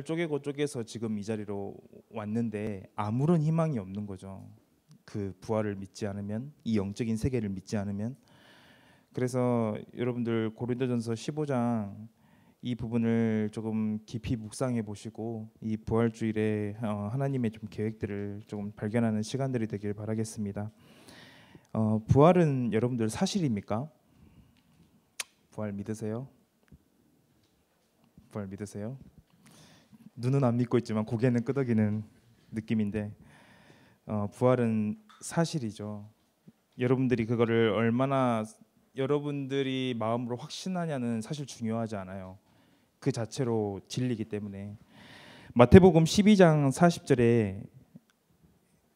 쪼개고 쪼개서 지금 이 자리로 왔는데 아무런 희망이 없는 거죠. 그 부활을 믿지 않으면, 이 영적인 세계를 믿지 않으면. 그래서 여러분들 고린도전서 15장 이 부분을 조금 깊이 묵상해 보시고 이 부활주일에 하나님의 좀 계획들을 조금 발견하는 시간들이 되길 바라겠습니다. 부활은 여러분들 사실입니까? 부활 믿으세요? 부활 믿으세요? 눈은 안 믿고 있지만 고개는 끄덕이는 느낌인데 부활은 사실이죠. 여러분들이 그거를 얼마나 여러분들이 마음으로 확신하냐는 사실 중요하지 않아요. 그 자체로 진리이기 때문에. 마태복음 12장 40절에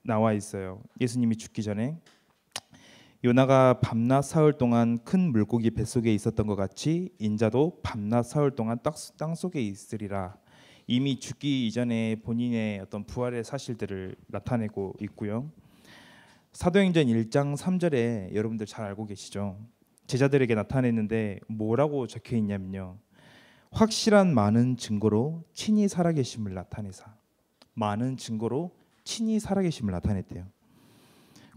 나와 있어요. 예수님이 죽기 전에 요나가 밤낮 사흘 동안 큰 물고기 뱃속에 있었던 것 같이 인자도 밤낮 사흘 동안 땅 속에 있으리라. 이미 죽기 이전에 본인의 어떤 부활의 사실들을 나타내고 있고요. 사도행전 1장 3절에 여러분들 잘 알고 계시죠? 제자들에게 나타냈는데 뭐라고 적혀 있냐면요. 확실한 많은 증거로 친히 살아계심을 나타내사. 많은 증거로 친히 살아계심을 나타냈대요.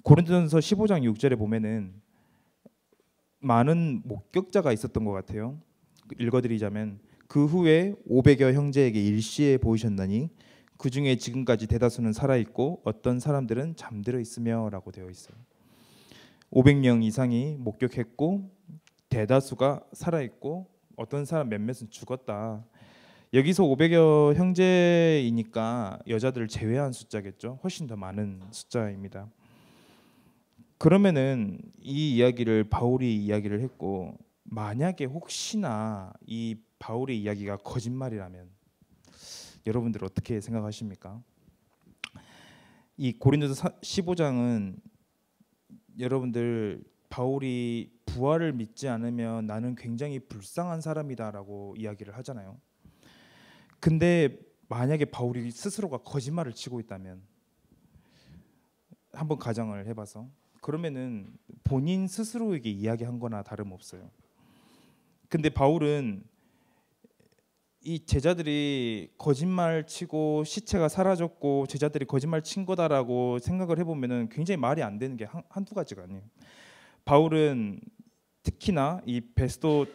고린도전서 15장 6절에 보면은 많은 목격자가 있었던 것 같아요. 읽어드리자면 그 후에 500여 형제에게 일시에 보이셨나니 그 중에 지금까지 대다수는 살아있고 어떤 사람들은 잠들어 있으며라고 되어 있어요. 500명 이상이 목격했고 대다수가 살아있고 어떤 사람 몇몇은 죽었다. 여기서 500여 형제이니까 여자들을 제외한 숫자겠죠. 훨씬 더 많은 숫자입니다. 그러면은 이 이야기를 바울이 이야기를 했고 만약에 혹시나 이 바울의 이야기가 거짓말이라면 여러분들 어떻게 생각하십니까? 이 고린도서 15장은 여러분들 바울이 부활을 믿지 않으면 나는 굉장히 불쌍한 사람이다라고 이야기를 하잖아요. 근데 만약에 바울이 스스로가 거짓말을 치고 있다면 한번 가정을 해봐서 그러면은 본인 스스로에게 이야기한 거나 다름없어요. 근데 바울은 이 제자들이 거짓말 치고 시체가 사라졌고 제자들이 거짓말 친 거다라고 생각을 해보면은 굉장히 말이 안 되는 게 한두 가지가 아니에요. 바울은 특히나 이 베스도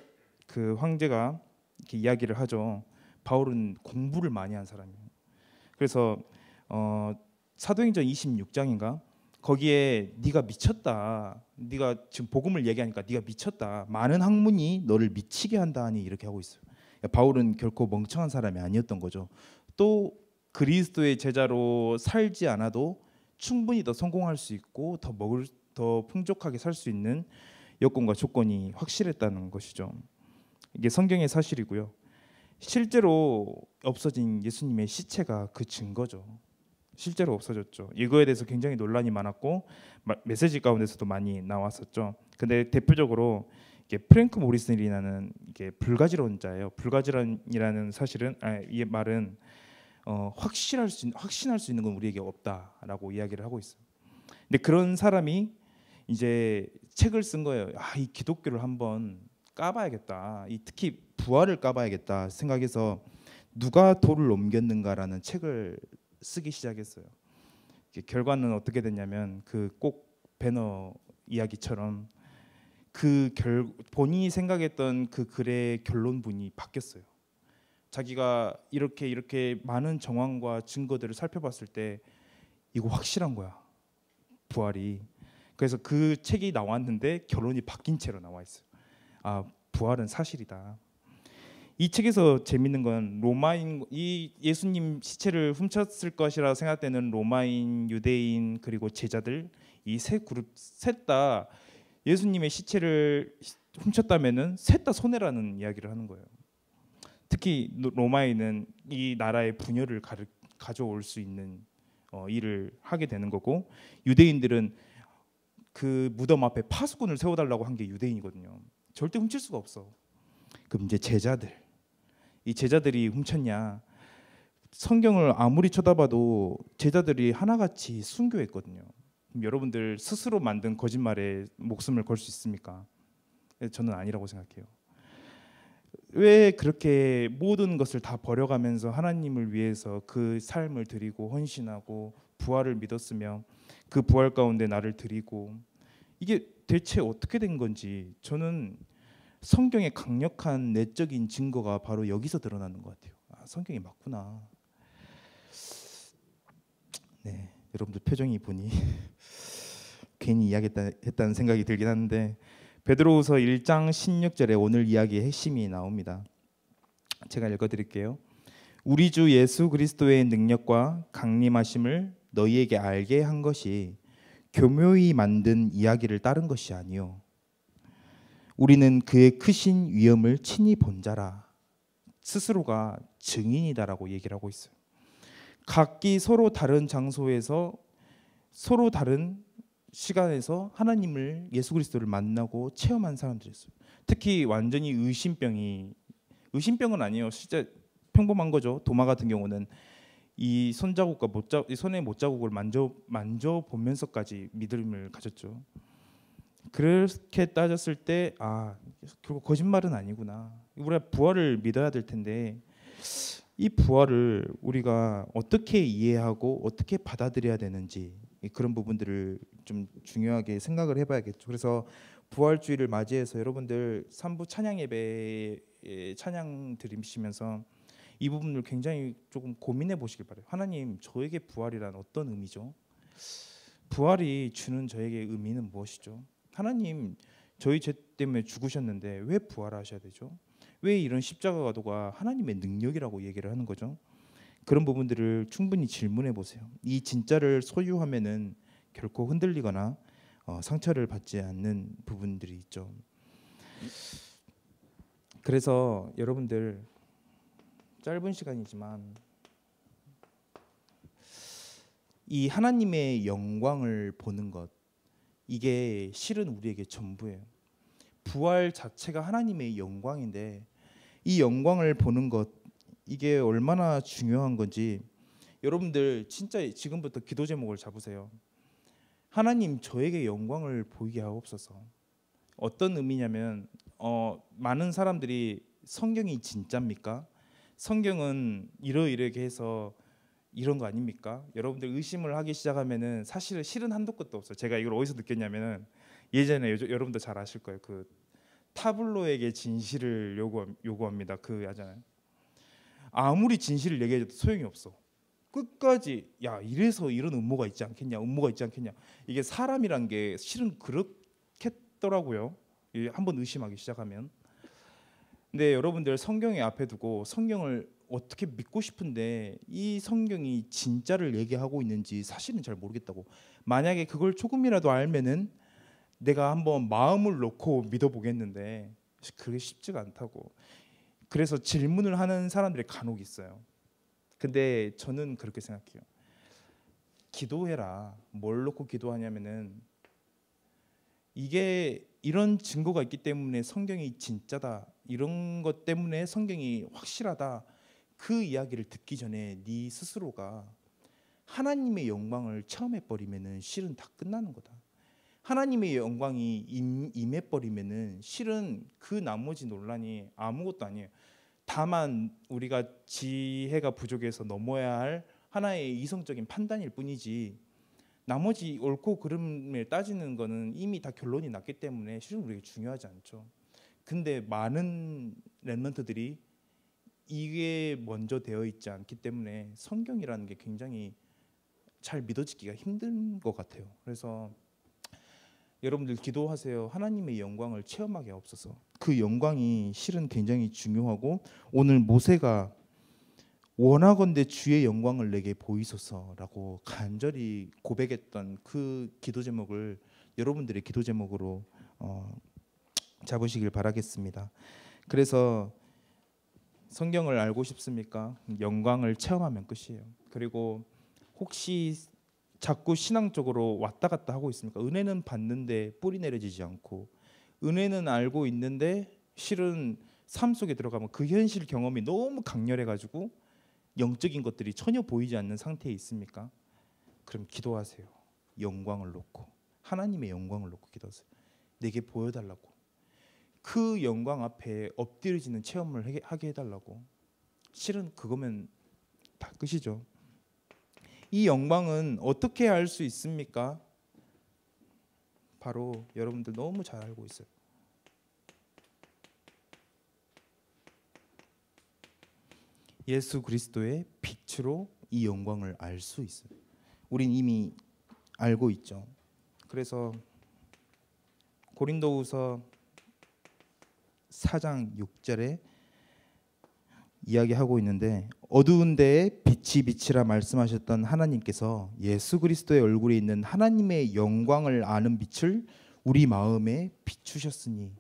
그 황제가 이렇게 이야기를 하죠. 바울은 공부를 많이 한 사람이에요. 그래서 사도행전 26장인가 거기에 네가 미쳤다. 네가 지금 복음을 얘기하니까 네가 미쳤다. 많은 학문이 너를 미치게 한다 하니 이렇게 하고 있어요. 바울은 결코 멍청한 사람이 아니었던 거죠. 또 그리스도의 제자로 살지 않아도 충분히 더 성공할 수 있고 더 풍족하게 살 수 있는 여건과 조건이 확실했다는 것이죠. 이게 성경의 사실이고요. 실제로 없어진 예수님의 시체가 그 증거죠. 실제로 없어졌죠. 이거에 대해서 굉장히 논란이 많았고 메시지 가운데서도 많이 나왔었죠. 근데 대표적으로 이게 프랭크 모리슨이라는 이게 불가지론자예요. 불가지론이라는 사실은 이 말은 확신할 수 있는 건 우리에게 없다라고 이야기를 하고 있어요. 근데 그런 사람이 이제 책을 쓴 거예요. 이 기독교를 한번 까봐야겠다. 특히 부활을 까봐야겠다 생각해서 누가 돌을 옮겼는가라는 책을 쓰기 시작했어요. 결과는 어떻게 됐냐면 그 꼭 배너 이야기처럼 본인이 생각했던 그 글의 결론문이 바뀌었어요. 자기가 이렇게 많은 정황과 증거들을 살펴봤을 때 이거 확실한 거야. 부활이. 그래서 그 책이 나왔는데 결론이 바뀐 채로 나와 있어요. 부활은 사실이다. 이 책에서 재밌는 건 이 예수님 시체를 훔쳤을 것이라 생각되는 로마인, 유대인 그리고 제자들 이 세 그룹 셋 다 예수님의 시체를 훔쳤다면은 셋 다 손해라는 이야기를 하는 거예요. 특히 로마인은 이 나라의 분열을 가져올 수 있는 일을 하게 되는 거고 유대인들은 그 무덤 앞에 파수꾼을 세워달라고 한 게 유대인이거든요. 절대 훔칠 수가 없어. 그럼 이제 이 제자들이 훔쳤냐? 성경을 아무리 쳐다봐도 제자들이 하나같이 순교했거든요. 그럼 여러분들 스스로 만든 거짓말에 목숨을 걸 수 있습니까? 저는 아니라고 생각해요. 왜 그렇게 모든 것을 다 버려가면서 하나님을 위해서 그 삶을 드리고 헌신하고 부활을 믿었으며 그 부활 가운데 나를 드리고 이게 대체 어떻게 된 건지 저는 성경의 강력한 내적인 증거가 바로 여기서 드러나는 것 같아요. 아, 성경이 맞구나. 네, 여러분들 표정이 보니 괜히 이야기했다는 생각이 들긴 하는데 베드로후서 1장 16절에 오늘 이야기의 핵심이 나옵니다. 제가 읽어드릴게요. 우리 주 예수 그리스도의 능력과 강림하심을 너희에게 알게 한 것이 교묘히 만든 이야기를 따른 것이 아니요 우리는 그의 크신 위엄을 친히 본 자라. 스스로가 증인이다라고 얘기를 하고 있어요. 각기 서로 다른 장소에서 서로 다른 시간에서 하나님을 예수 그리스도를 만나고 체험한 사람들이었어요. 특히 완전히 의심병은 아니에요. 진짜 평범한 거죠. 도마 같은 경우는 이 손자국과 이 손의 못자국을 만져 보면서까지 믿음을 가졌죠. 그렇게 따졌을 때 결국 거짓말은 아니구나. 우리가 부활을 믿어야 될 텐데 이 부활을 우리가 어떻게 이해하고 어떻게 받아들여야 되는지 그런 부분들을 좀 중요하게 생각을 해봐야겠죠. 그래서 부활주의를 맞이해서 여러분들 3부 찬양 예배에 찬양 드리시면서 이 부분을 굉장히 조금 고민해 보시길 바래요. 하나님, 저에게 부활이란 어떤 의미죠? 부활이 주는 저에게 의미는 무엇이죠? 하나님, 저희 죄 때문에 죽으셨는데 왜 부활하셔야 되죠? 왜 이런 십자가가 하나님의 능력이라고 얘기를 하는 거죠? 그런 부분들을 충분히 질문해 보세요. 이 진짜를 소유하면은 결코 흔들리거나 상처를 받지 않는 부분들이 있죠. 그래서 여러분들 짧은 시간이지만 이 하나님의 영광을 보는 것, 이게 실은 우리에게 전부예요. 부활 자체가 하나님의 영광인데 이 영광을 보는 것, 이게 얼마나 중요한 건지 여러분들 진짜 지금부터 기도 제목을 잡으세요. 하나님, 저에게 영광을 보이게 하옵소서. 어떤 의미냐면 많은 사람들이 성경이 진짜입니까? 성경은 이러이러게 해서 이런 거 아닙니까? 여러분들 의심을 하기 시작하면은 사실은 실은 한도 끝도 없어요. 제가 이걸 어디서 느꼈냐면은 예전에 여러분도 잘 아실 거예요. 그 타블로에게 진실을 요구합니다. 그 하잖아요. 아무리 진실을 얘기해도 소용이 없어. 끝까지 야, 이래서 이런 음모가 있지 않겠냐, 음모가 있지 않겠냐. 이게 사람이란 게 실은 그렇겠더라고요. 한번 의심하기 시작하면. 근데 여러분들 성경에 앞에 두고 성경을 어떻게 믿고 싶은데 이 성경이 진짜를 얘기하고 있는지 사실은 잘 모르겠다고. 만약에 그걸 조금이라도 알면은 내가 한번 마음을 놓고 믿어보겠는데 그게 쉽지가 않다고. 그래서 질문을 하는 사람들이 간혹 있어요. 근데 저는 그렇게 생각해요. 기도해라. 뭘 놓고 기도하냐면은 이게 이런 증거가 있기 때문에 성경이 진짜다. 이런 것 때문에 성경이 확실하다. 그 이야기를 듣기 전에 네 스스로가 하나님의 영광을 체험해 버리면은 실은 다 끝나는 거다. 하나님의 영광이 임해 버리면은 실은 그 나머지 논란이 아무것도 아니에요. 다만 우리가 지혜가 부족해서 넘어야 할 하나의 이성적인 판단일 뿐이지 나머지 옳고 그름을 따지는 거는 이미 다 결론이 났기 때문에 실은 우리에게 중요하지 않죠. 근데 많은 렘넌트들이 이게 먼저 되어 있지 않기 때문에 성경이라는 게 굉장히 잘 믿어지기가 힘든 것 같아요. 그래서 여러분들 기도하세요. 하나님의 영광을 체험하게 하옵소서. 그 영광이 실은 굉장히 중요하고 오늘 모세가 원하건대 주의 영광을 내게 보이소서라고 간절히 고백했던 그 기도 제목을 여러분들의 기도 제목으로 잡으시길 바라겠습니다. 그래서 성경을 알고 싶습니까? 영광을 체험하면 끝이에요. 그리고 혹시 자꾸 신앙적으로 왔다 갔다 하고 있습니까? 은혜는 받는데 뿌리 내려지지 않고 은혜는 알고 있는데 실은 삶 속에 들어가면 그 현실 경험이 너무 강렬해가지고 영적인 것들이 전혀 보이지 않는 상태에 있습니까? 그럼 기도하세요. 영광을 놓고 하나님의 영광을 놓고 기도하세요. 내게 보여달라고. 그 영광 앞에 엎드려지는 체험을 하게 해달라고. 실은 그거면 다 끝이죠. 이 영광은 어떻게 알 수 있습니까? 바로 여러분들 너무 잘 알고 있어요. 예수 그리스도의 빛으로 이 영광을 알 수 있어요. 우린 이미 알고 있죠. 그래서 고린도후서 4장 6절에 이야기하고 있는데, 어두운 데에 빛이 비치라 말씀하셨던 하나님께서 예수 그리스도의 얼굴에 있는 하나님의 영광을 아는 빛을 우리 마음에 비추셨으니.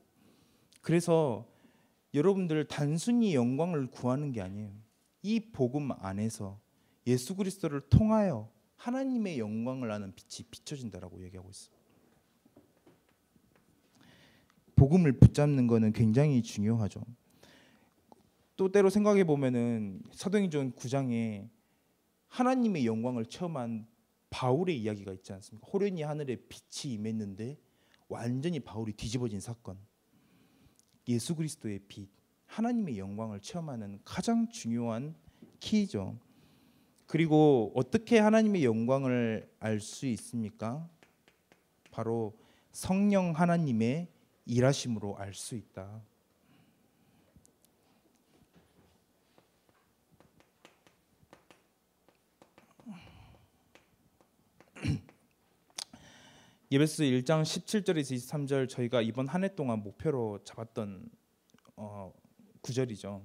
그래서 여러분들 단순히 영광을 구하는 게 아니에요. 이 복음 안에서 예수 그리스도를 통하여 하나님의 영광을 아는 빛이 비춰진다라고 얘기하고 있어요. 복음을 붙잡는 거는 굉장히 중요하죠. 또 때로 생각해 보면은 사도행전 9장에 하나님의 영광을 체험한 바울의 이야기가 있지 않습니까? 호련히 하늘에 빛이 임했는데 완전히 바울이 뒤집어진 사건. 예수 그리스도의 빛, 하나님의 영광을 체험하는 가장 중요한 키죠. 그리고 어떻게 하나님의 영광을 알 수 있습니까? 바로 성령 하나님의 일하심으로 알 수 있다. 예배서 1장 17절에서 23절, 저희가 이번 한 해 동안 목표로 잡았던 구절이죠.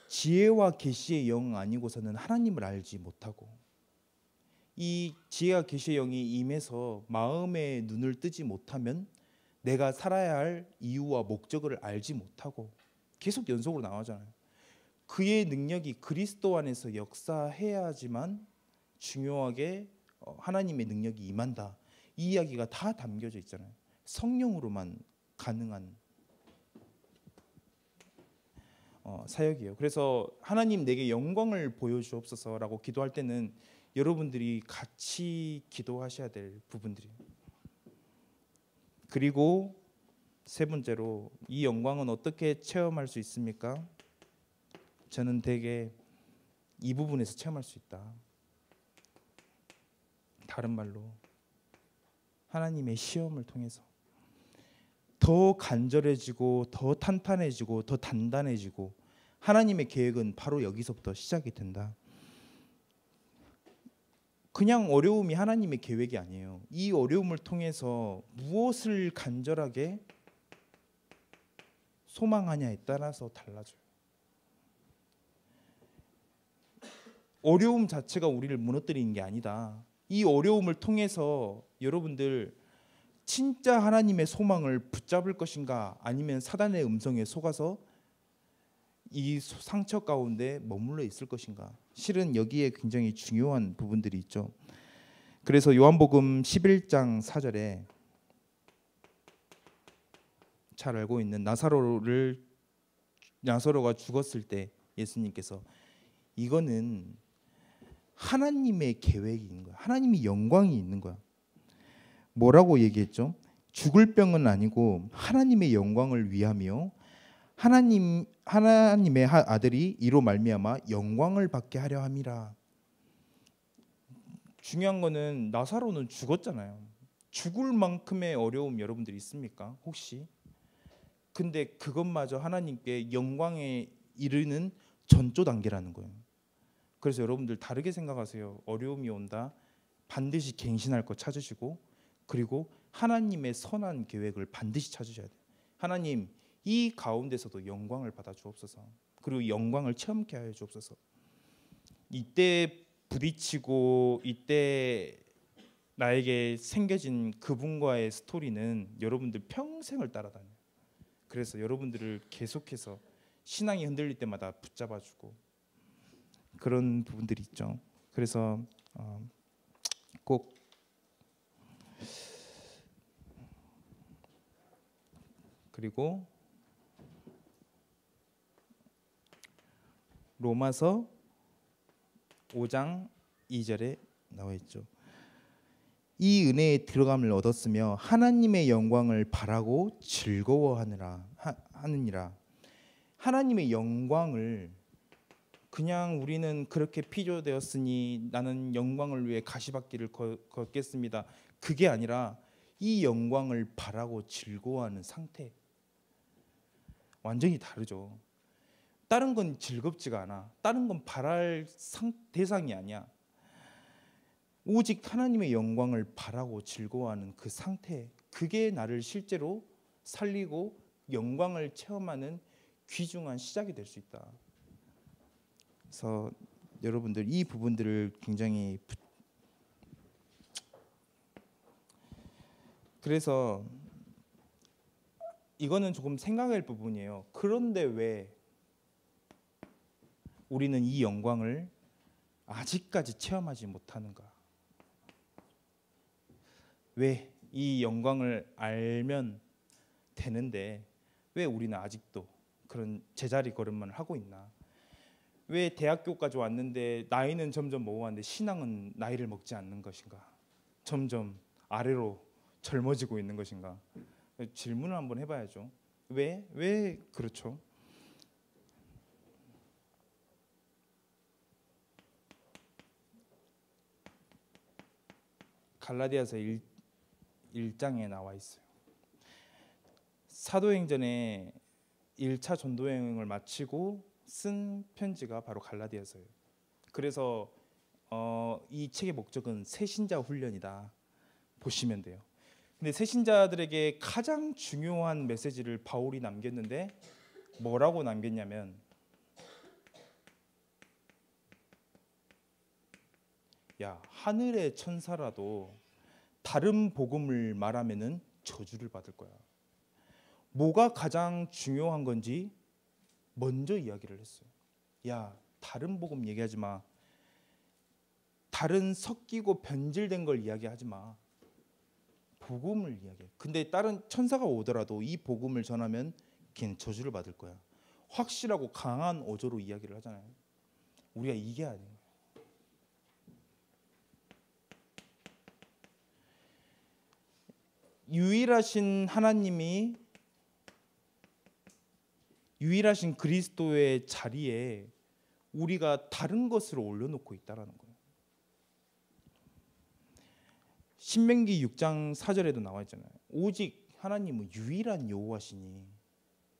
지혜와 계시의 영 아니고서는 하나님을 알지 못하고, 이 지혜와 계시의 영이 임해서 마음의 눈을 뜨지 못하면 내가 살아야 할 이유와 목적을 알지 못하고, 계속 연속으로 나오잖아요. 그의 능력이 그리스도 안에서 역사해야지만 중요하게 하나님의 능력이 임한다. 이 이야기가 다 담겨져 있잖아요. 성령으로만 가능한 사역이에요. 그래서 하나님 내게 영광을 보여주옵소서라고 기도할 때는 여러분들이 같이 기도하셔야 될 부분들이에요. 그리고 세 번째로, 이 영광은 어떻게 체험할 수 있습니까? 저는 되게 이 부분에서 체험할 수 있다. 다른 말로 하나님의 시험을 통해서 더 간절해지고 더 탄탄해지고 더 단단해지고, 하나님의 계획은 바로 여기서부터 시작이 된다. 그냥 어려움이 하나님의 계획이 아니에요. 이 어려움을 통해서 무엇을 간절하게 소망하냐에 따라서 달라져요. 어려움 자체가 우리를 무너뜨리는 게 아니다. 이 어려움을 통해서 여러분들 진짜 하나님의 소망을 붙잡을 것인가, 아니면 사단의 음성에 속아서 이 상처 가운데 머물러 있을 것인가. 실은 여기에 굉장히 중요한 부분들이 있죠. 그래서 요한복음 11장 4절에 잘 알고 있는 나사로가 죽었을 때 예수님께서 이거는 하나님의 계획이 있는 거야. 하나님의 영광이 있는 거야. 뭐라고 얘기했죠? 죽을 병은 아니고 하나님의 영광을 위하며 하나님의 아들이 이로 말미암아 영광을 받게 하려 함이라. 중요한 거는 나사로는 죽었잖아요. 죽을 만큼의 어려움 여러분들이 있습니까? 혹시? 근데 그것마저 하나님께 영광에 이르는 전조 단계라는 거예요. 그래서 여러분들 다르게 생각하세요. 어려움이 온다, 반드시 갱신할 거 찾으시고, 그리고 하나님의 선한 계획을 반드시 찾으셔야 돼요. 하나님, 이 가운데서도 영광을 받아 주옵소서. 그리고 영광을 체험케 하여 주옵소서. 이때 부딪히고 이때 나에게 생겨진 그분과의 스토리는 여러분들 평생을 따라다녀요. 그래서 여러분들을 계속해서 신앙이 흔들릴 때마다 붙잡아주고 그런 부분들이 있죠. 그래서 꼭 그리고 로마서 5장 2절에 나와 있죠. 이 은혜에 들어감을 얻었으며 하나님의 영광을 바라고 하느니라. 하나님의 영광을 그냥 우리는 그렇게 피조되었으니 나는 영광을 위해 가시밭길을 걷겠습니다. 그게 아니라 이 영광을 바라고 즐거워하는 상태. 완전히 다르죠. 다른 건 즐겁지가 않아. 다른 건 바랄 대상이 아니야. 오직 하나님의 영광을 바라고 즐거워하는 그 상태, 그게 나를 실제로 살리고 영광을 체험하는 귀중한 시작이 될 수 있다. 그래서 여러분들 이 부분들을 굉장히 그래서 이거는 조금 생각할 부분이에요. 그런데 왜 우리는 이 영광을 아직까지 체험하지 못하는가? 왜 이 영광을 알면 되는데 왜 우리는 아직도 그런 제자리 걸음만 하고 있나? 왜 대학교까지 왔는데 나이는 점점 먹어왔는데 신앙은 나이를 먹지 않는 것인가? 점점 아래로 젊어지고 있는 것인가? 질문을 한번 해봐야죠. 왜 그렇죠? 갈라디아서 1장에 나와 있어요. 사도행전에 1차 전도여행을 마치고 쓴 편지가 바로 갈라디아서예요. 그래서 이 책의 목적은 새신자 훈련이다 보시면 돼요. 근데 새신자들에게 가장 중요한 메시지를 바울이 남겼는데 뭐라고 남겼냐면 야, 하늘의 천사라도 다른 복음을 말하면은 저주를 받을 거야. 뭐가 가장 중요한 건지 먼저 이야기를 했어요. 야, 다른 복음 얘기하지 마. 다른 섞이고 변질된 걸 이야기하지 마. 복음을 이야기해. 근데 다른 천사가 오더라도 이 복음을 전하면 걔는 저주를 받을 거야. 확실하고 강한 어조로 이야기를 하잖아요. 우리가 이게 아니에요. 유일하신 하나님이 유일하신 그리스도의 자리에 우리가 다른 것을 올려놓고 있다라는 거예요. 신명기 6장 4절에도 나와 있잖아요. 오직 하나님은 유일한 여호와시니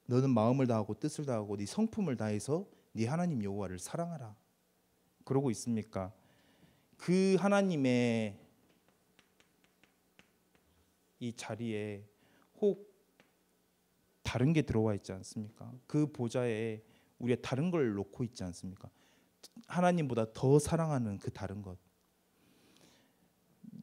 너는 마음을 다하고 뜻을 다하고 네 성품을 다해서 네 하나님 여호와를 사랑하라. 그러고 있습니까? 그 하나님의 이 자리에 혹 다른 게 들어와 있지 않습니까? 그 보좌에 우리가 다른 걸 놓고 있지 않습니까? 하나님보다 더 사랑하는 그 다른 것.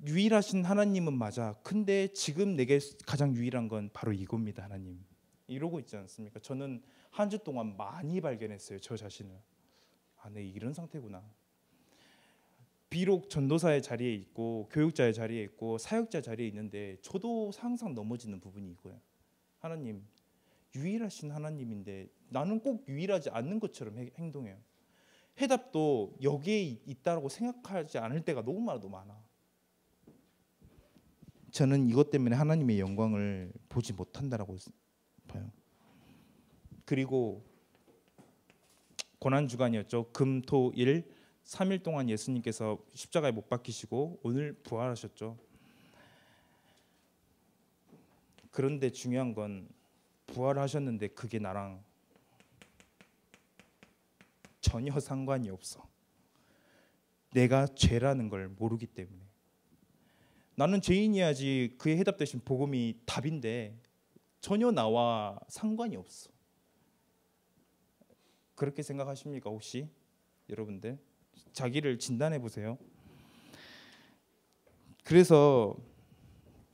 유일하신 하나님은 맞아. 근데 지금 내게 가장 유일한 건 바로 이겁니다, 하나님. 이러고 있지 않습니까? 저는 한 주 동안 많이 발견했어요, 저 자신을. 아, 내 이런 상태구나. 비록 전도사의 자리에 있고 교육자의 자리에 있고 사역자 자리에 있는데 저도 항상 넘어지는 부분이 이거예요. 하나님, 유일하신 하나님인데 나는 꼭 유일하지 않는 것처럼 행동해요. 해답도 여기에 있다고 생각하지 않을 때가 너무나도 많아. 저는 이것 때문에 하나님의 영광을 보지 못한다라고 봐요. 그리고 고난 주간이었죠. 금, 토, 일 3일 동안 예수님께서 십자가에 못 박히시고 오늘 부활하셨죠. 그런데 중요한 건 부활하셨는데 그게 나랑 전혀 상관이 없어. 내가 죄라는 걸 모르기 때문에. 나는 죄인이야지 그의 해답 대신 복음이 답인데 전혀 나와 상관이 없어. 그렇게 생각하십니까 혹시? 여러분들 자기를 진단해 보세요. 그래서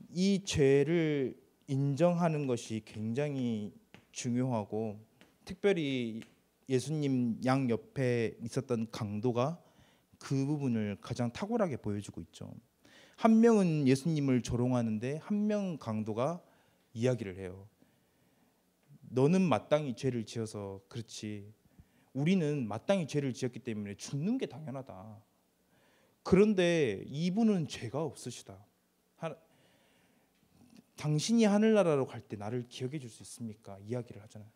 이 죄를 인정하는 것이 굉장히 중요하고 특별히 예수님 양 옆에 있었던 강도가 그 부분을 가장 탁월하게 보여주고 있죠. 한 명은 예수님을 조롱하는데 한 명 강도가 이야기를 해요. 너는 마땅히 죄를 지어서 그렇지. 우리는 마땅히 죄를 지었기 때문에 죽는 게 당연하다. 그런데 이분은 죄가 없으시다. 당신이 하늘나라로 갈 때 나를 기억해 줄 수 있습니까? 이야기를 하잖아요.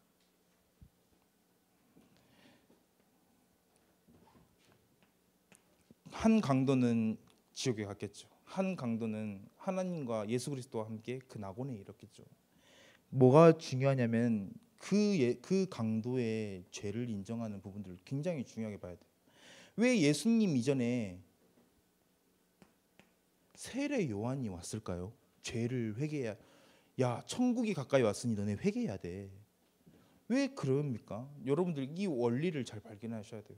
한 강도는 지옥에 갔겠죠. 한 강도는 하나님과 예수 그리스도와 함께 그 낙원에 이르렀겠죠. 뭐가 중요하냐면 그 강도의 죄를 인정하는 부분들을 굉장히 중요하게 봐야 돼요. 왜 예수님 이전에 세례 요한이 왔을까요? 죄를 회개해야, 야 천국이 가까이 왔으니 너네 회개해야 돼. 왜 그럽니까? 여러분들 이 원리를 잘 발견하셔야 돼요.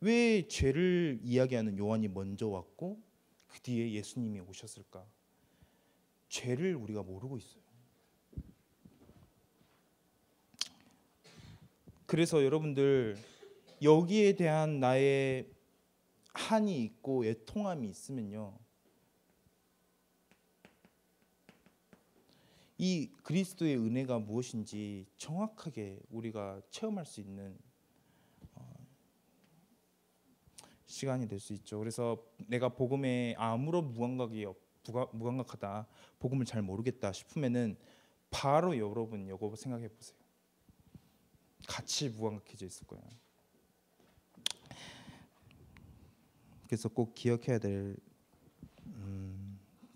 왜 죄를 이야기하는 요한이 먼저 왔고 그 뒤에 예수님이 오셨을까? 죄를 우리가 모르고 있어요. 그래서 여러분들 여기에 대한 나의 한이 있고 애통함이 있으면요, 이 그리스도의 은혜가 무엇인지 정확하게 우리가 체험할 수 있는 시간이 될 수 있죠. 그래서 내가 복음에 아무런 무감각하다, 복음을 잘 모르겠다 싶으면은 바로 여러분 이거 생각해 보세요. 같이 무감각해져 있을 거예요. 그래서 꼭 기억해야 될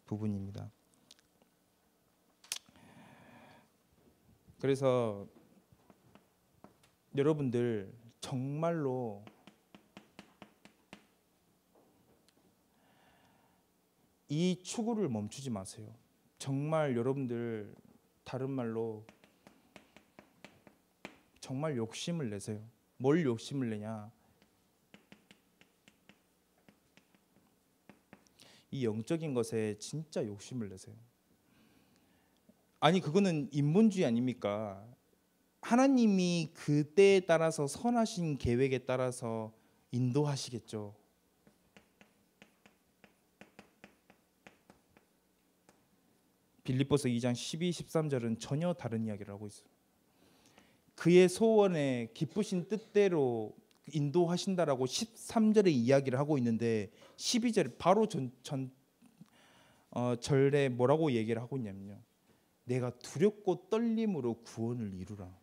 부분입니다. 그래서 여러분들 정말로 이 추구를 멈추지 마세요. 정말 여러분들 다른 말로 정말 욕심을 내세요. 뭘 욕심을 내냐? 이 영적인 것에 진짜 욕심을 내세요. 아니 그거는 인본주의 아닙니까? 하나님이 그 때에 따라서 선하신 계획에 따라서 인도하시겠죠. 빌립보서 2장 12, 13절은 전혀 다른 이야기를 하고 있어요. 그의 소원에 기쁘신 뜻대로 인도하신다라고 13절에 이야기를 하고 있는데 12절 바로 절에 뭐라고 얘기를 하고 있냐면요, 내가 두렵고 떨림으로 구원을 이루라.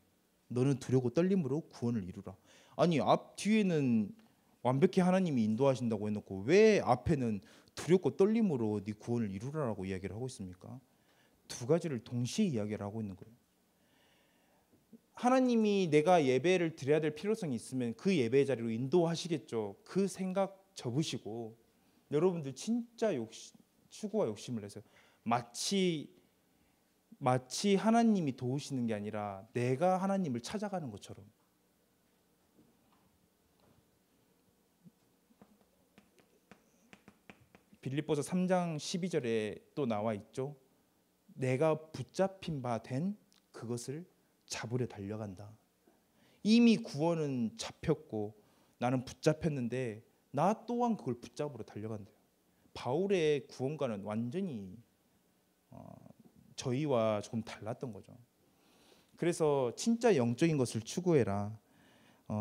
너는 두렵고 떨림으로 구원을 이루라. 아니 앞 뒤에는 완벽히 하나님이 인도하신다고 해놓고 왜 앞에는 두렵고 떨림으로 네 구원을 이루라라고 이야기를 하고 있습니까? 두 가지를 동시에 이야기를 하고 있는 거예요. 하나님이 내가 예배를 드려야 될 필요성이 있으면 그 예배 자리로 인도하시겠죠. 그 생각 접으시고 여러분들 진짜 추구와 욕심을 내세요. 마치 하나님이 도우시는 게 아니라 내가 하나님을 찾아가는 것처럼. 빌립보서 3장 12절에 또 나와 있죠. 내가 붙잡힌 바 된 그것을 잡으려 달려간다. 이미 구원은 잡혔고 나는 붙잡혔는데 나 또한 그걸 붙잡으러 달려간다. 바울의 구원과는 완전히 저희와 조금 달랐던 거죠. 그래서 진짜 영적인 것을 추구해라.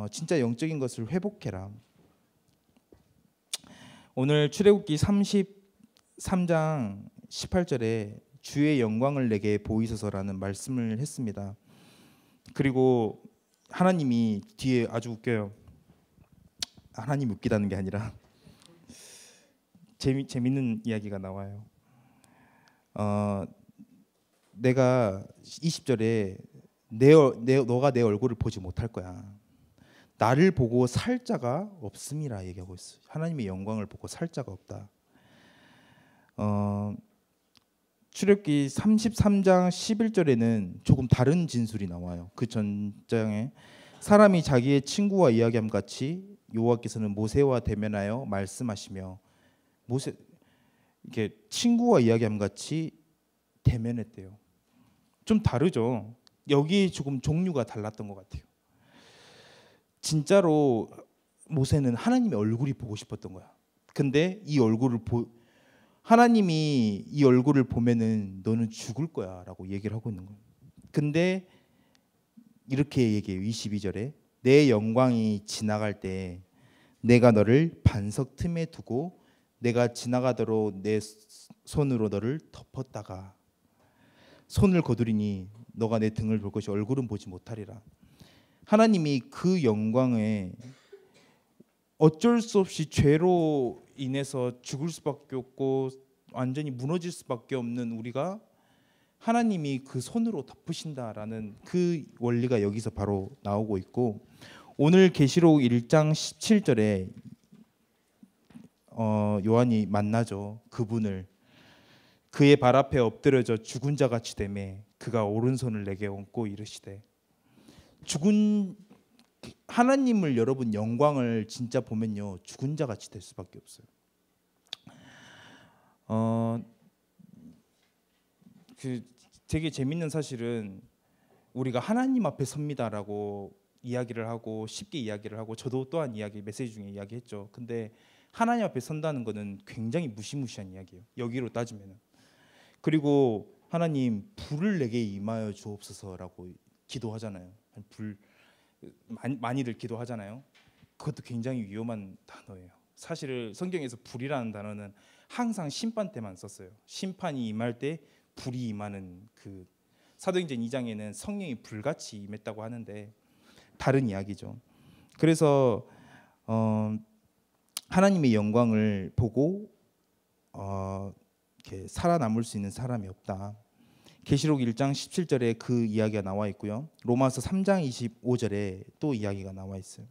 진짜 영적인 것을 회복해라. 오늘 출애굽기 33장 18절에 주의 영광을 내게 보이소서라는 말씀을 했습니다. 그리고 하나님이 뒤에 아주 웃겨요. 하나님 웃기다는 게 아니라 재밌는 이야기가 나와요. 내가 20절에 너가 내 얼굴을 보지 못할 거야. 나를 보고 살 자가 없음이라 얘기하고 있어요. 하나님의 영광을 보고 살 자가 없다. 출애굽기 33장 11절에는 조금 다른 진술이 나와요. 그 전장에 사람이 자기의 친구와 이야기함 같이 여호와께서는 모세와 대면하여 말씀하시며, 모세 이렇게 친구와 이야기함 같이 대면했대요. 좀 다르죠. 여기 조금 종류가 달랐던 것 같아요. 진짜로 모세는 하나님의 얼굴이 보고 싶었던 거야. 근데 하나님이 이 얼굴을 보면은 너는 죽을 거야라고 얘기를 하고 있는 거예요. 근데 이렇게 얘기해요. 22절에 내 영광이 지나갈 때 내가 너를 반석 틈에 두고 내가 지나가도록 내 손으로 너를 덮었다가, 손을 거두리니 너가 내 등을 볼 것이 얼굴은 보지 못하리라. 하나님이 그 영광에 어쩔 수 없이 죄로 인해서 죽을 수밖에 없고 완전히 무너질 수밖에 없는 우리가 하나님이 그 손으로 덮으신다라는 그 원리가 여기서 바로 나오고 있고, 오늘 계시록 1장 17절에 요한이 만나죠. 그분을 그의 발 앞에 엎드려져 죽은 자 같이 되매 그가 오른손을 내게 얹고 이르시되, 죽은 하나님을 여러분 영광을 진짜 보면요 죽은 자 같이 될 수밖에 없어요. 그 되게 재밌는 사실은 우리가 하나님 앞에 섭니다라고 이야기를 하고 쉽게 이야기를 하고 저도 또한 메시지 중에 이야기했죠. 근데 하나님 앞에 선다는 것은 굉장히 무시무시한 이야기예요. 여기로 따지면은. 그리고 하나님 불을 내게 임하여 주옵소서라고 기도하잖아요. 불 많이들 기도하잖아요. 그것도 굉장히 위험한 단어예요. 사실 성경에서 불이라는 단어는 항상 심판 때만 썼어요. 심판이 임할 때 불이 임하는 그 사도행전 2장에는 성령이 불같이 임했다고 하는데 다른 이야기죠. 그래서 하나님의 영광을 보고 이렇게 살아남을 수 있는 사람이 없다. 계시록 1장 17절에 그 이야기가 나와 있고요. 로마서 3장 25절에 또 이야기가 나와 있어요.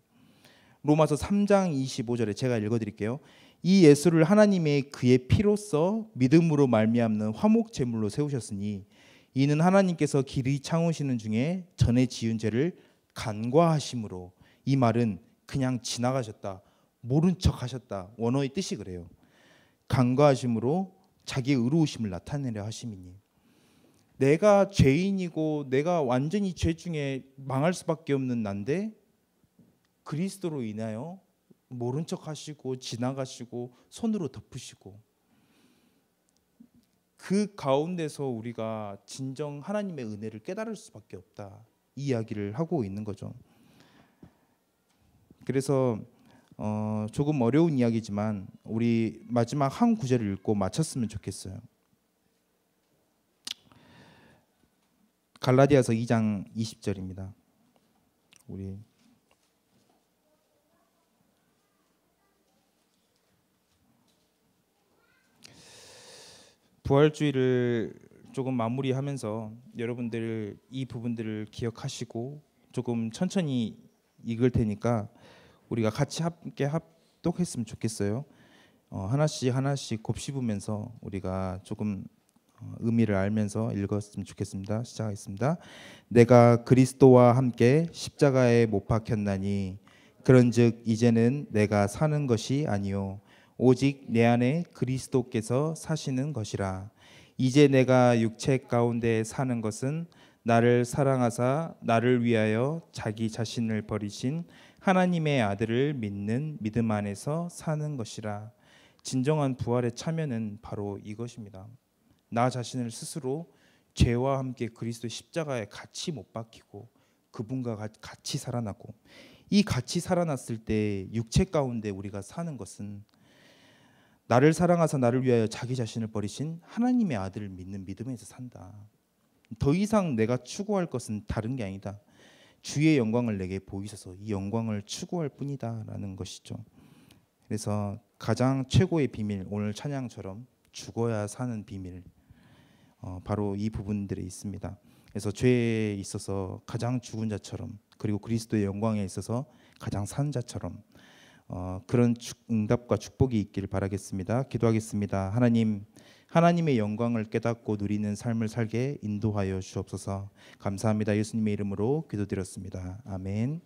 로마서 3장 25절에 제가 읽어드릴게요. 이 예수를 하나님의 그의 피로써 믿음으로 말미암는 화목 제물로 세우셨으니 이는 하나님께서 길이 창으시는 중에 전에 지은 죄를 간과하심으로, 이 말은 그냥 지나가셨다, 모른 척하셨다, 원어의 뜻이 그래요. 간과하심으로 자기의 의로우심을 나타내려 하심이니, 내가 죄인이고 내가 완전히 죄 중에 망할 수밖에 없는 난데 그리스도로 인하여 모른 척하시고 지나가시고 손으로 덮으시고, 그 가운데서 우리가 진정 하나님의 은혜를 깨달을 수밖에 없다, 이 이야기를 하고 있는 거죠. 그래서 조금 어려운 이야기지만 우리 마지막 한 구절을 읽고 마쳤으면 좋겠어요. 갈라디아서 2장 20절입니다. 우리 부활주의를 조금 마무리하면서 여러분들 이 부분들을 기억하시고 조금 천천히 읽을 테니까 우리가 같이 함께 합독했으면 좋겠어요. 하나씩 곱씹으면서 우리가 조금 의미를 알면서 읽었으면 좋겠습니다. 시작하겠습니다. 내가 그리스도와 함께 십자가에 못 박혔나니 그런즉 이제는 내가 사는 것이 아니요 오직 내 안에 그리스도께서 사시는 것이라. 이제 내가 육체 가운데 사는 것은 나를 사랑하사 나를 위하여 자기 자신을 버리신 하나님의 아들을 믿는 믿음 안에서 사는 것이라. 진정한 부활의 참여는 바로 이것입니다. 나 자신을 스스로 죄와 함께 그리스도 십자가에 같이 못 박히고 그분과 같이 살아나고, 이 같이 살아났을 때 육체 가운데 우리가 사는 것은 나를 사랑하사 나를 위하여 자기 자신을 버리신 하나님의 아들을 믿는 믿음에서 산다. 더 이상 내가 추구할 것은 다른 게 아니다. 주의 영광을 내게 보이셔서 이 영광을 추구할 뿐이다 라는 것이죠. 그래서 가장 최고의 비밀, 오늘 찬양처럼 죽어야 사는 비밀, 바로 이 부분들에 있습니다. 그래서 죄에 있어서 가장 죽은 자처럼, 그리고 그리스도의 영광에 있어서 가장 산 자처럼 그런 응답과 축복이 있기를 바라겠습니다. 기도하겠습니다. 하나님, 하나님의 영광을 깨닫고 누리는 삶을 살게 인도하여 주옵소서. 감사합니다. 예수님의 이름으로 기도드렸습니다. 아멘.